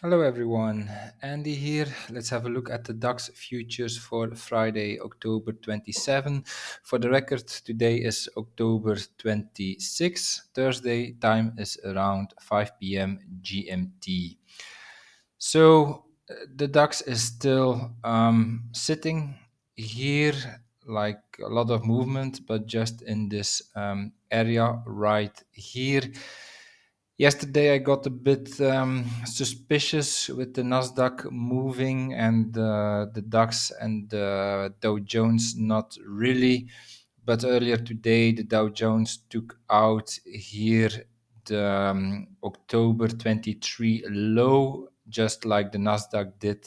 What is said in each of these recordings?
Hello everyone, Andy here. Let's have a look at the DAX futures for Friday, October 27. For the record, today is October 26. Thursday, time is around 5 p.m. GMT. So the DAX is still sitting here, like a lot of movement, but just in this area right here. Yesterday I got a bit suspicious with the Nasdaq moving and the DAX and the Dow Jones not really. But earlier today the Dow Jones took out here the October 23 low, just like the Nasdaq did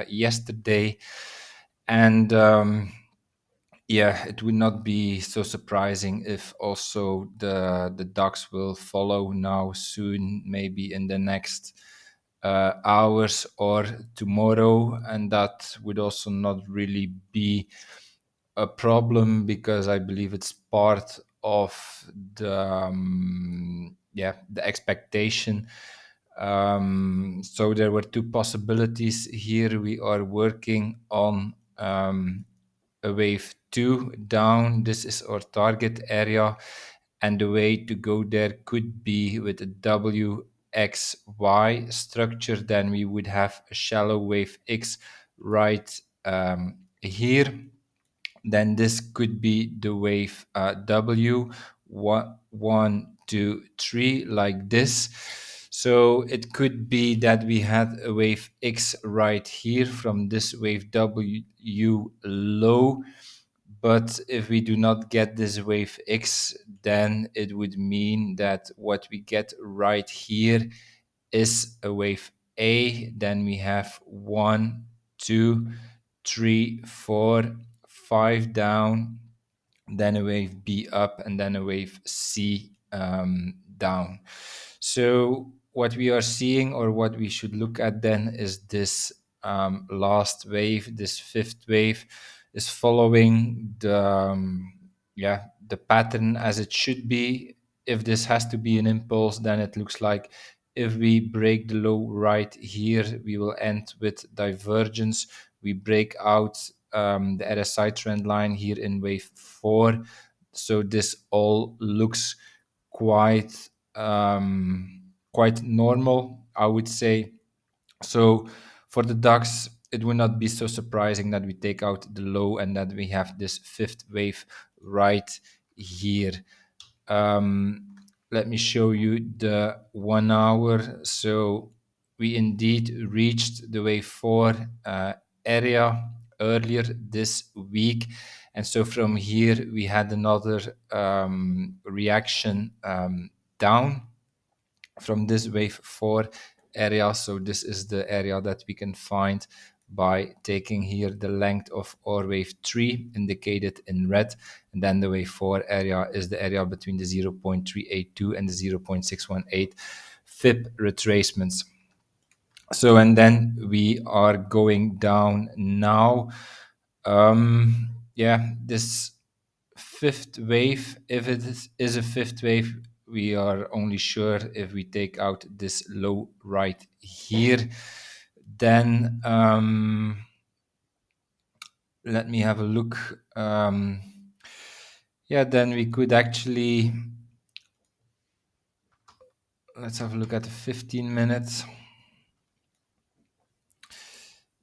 yesterday. And yeah, it would not be so surprising if also the DAX will follow now soon, maybe in the next hours or tomorrow, and that would also not really be a problem because I believe it's part of the the expectation. So there were two possibilities here. We are working on a wave 2 down. This is our target area, and the way to go there could be with a WXY structure. Then we would have a shallow wave X right here. Then this could be the wave W, 1, 2, 3, like this. So it could be that we had a wave X right here from this wave W low. But if we do not get this wave X, then it would mean that what we get right here is a wave A. Then we have 1, 2, 3, 4, 5 down, then a wave B up, and then a wave C down. So what we are seeing, or what we should look at then, is this last wave. This fifth wave is following the pattern as it should be. If this has to be an impulse, then it looks like if we break the low right here, we will end with divergence. We break out the RSI trend line here in wave 4. So this all looks quite normal, I would say. So for the DAX, it would not be so surprising that we take out the low and that we have this fifth wave right here. Let me show you the 1 hour. So we indeed reached the wave 4 area earlier this week. And so from here, we had another reaction down from this wave 4 area. So this is the area that we can find by taking here the length of our wave 3 indicated in red, and then the wave 4 area is the area between the 0.382 and the 0.618 fib retracements. So and then we are going down now. This fifth wave, if it is a fifth wave, we are only sure if we take out this low right here. Then let me have a look. Then we could actually, let's have a look at the 15 minutes.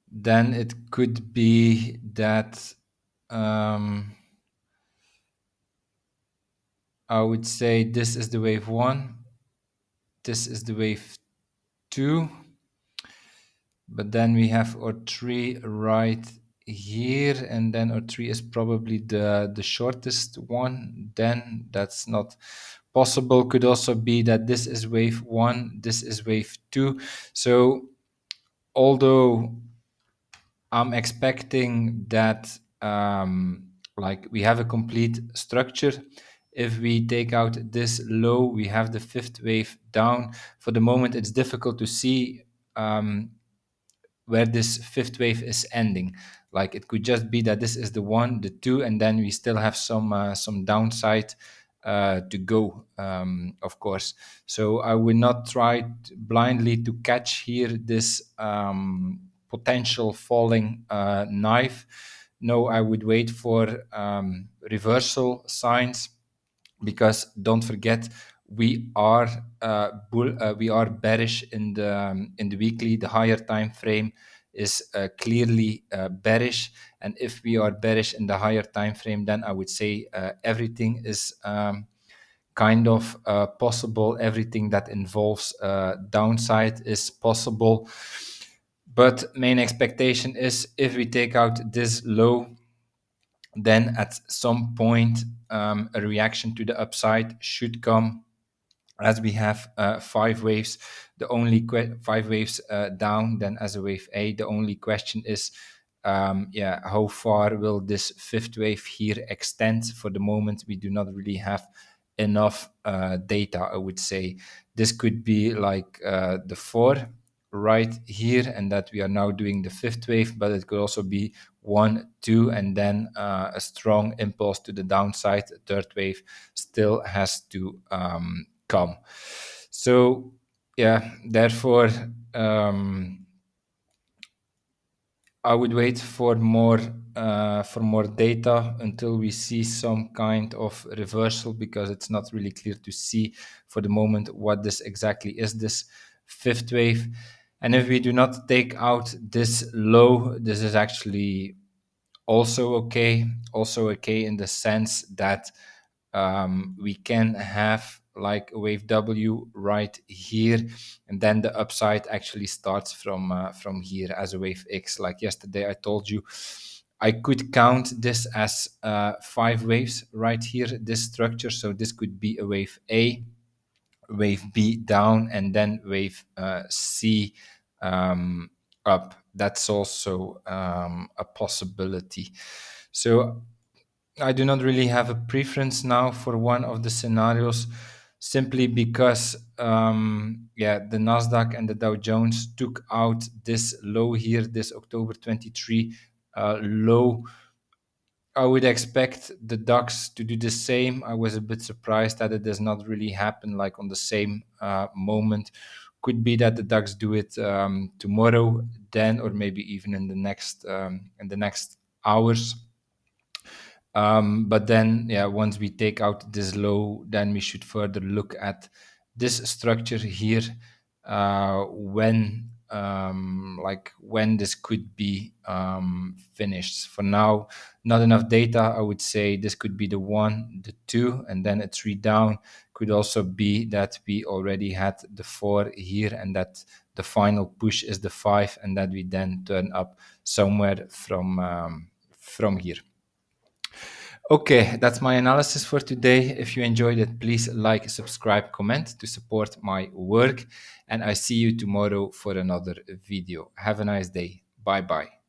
Then it could be that I would say this is the wave 1, this is the wave 2, but then we have our 3 right here, and then our 3 is probably the shortest one. Then that's not possible. Could also be that this is wave 1, this is wave 2. So although I'm expecting that like we have a complete structure, if we take out this low, we have the fifth wave down. For the moment, it's difficult to see where this fifth wave is ending. Like it could just be that this is the 1, the 2, and then we still have some downside to go, of course. So I will not try blindly to catch here this potential falling knife. No, I would wait for reversal signs, because don't forget, we are bearish in the weekly. The higher time frame is clearly bearish, and if we are bearish in the higher time frame, then I would say everything is kind of possible. Everything that involves downside is possible. But main expectation is, if we take out this low, then at some point a reaction to the upside should come, as we have 5 waves. The only 5 waves down, then as a wave A. The only question is, how far will this fifth wave here extend? For the moment, we do not really have enough data, I would say. This could be like the 4 right here, and that we are now doing the fifth wave, but it could also be 1, 2, and then a strong impulse to the downside. The third wave still has to come. So yeah, therefore I would wait for more data until we see some kind of reversal, because it's not really clear to see for the moment what this exactly is, this fifth wave. And if we do not take out this low, this is actually also okay. Also okay in the sense that we can have like a wave W right here, and then the upside actually starts from here as a wave X. Like yesterday I told you, I could count this as 5 waves right here, this structure. So this could be a wave A, wave B down, and then wave C up. That's also a possibility. So I do not really have a preference now for one of the scenarios, simply because the Nasdaq and the Dow Jones took out this low here, this October 23 low. I would expect the DAX to do the same. I was a bit surprised that it does not really happen like on the same moment. Could be that the DAX do it tomorrow, then, or maybe even in the next hours. But then, once we take out this low, then we should further look at this structure here, when this could be finished. For now, not enough data. I would say this could be the 1, the 2, and then a 3 down. Could also be that we already had the 4 here, and that the final push is the 5, and that we then turn up somewhere from here. Okay, that's my analysis for today. If you enjoyed it, please like, subscribe, comment to support my work. And I see you tomorrow for another video. Have a nice day. Bye-bye.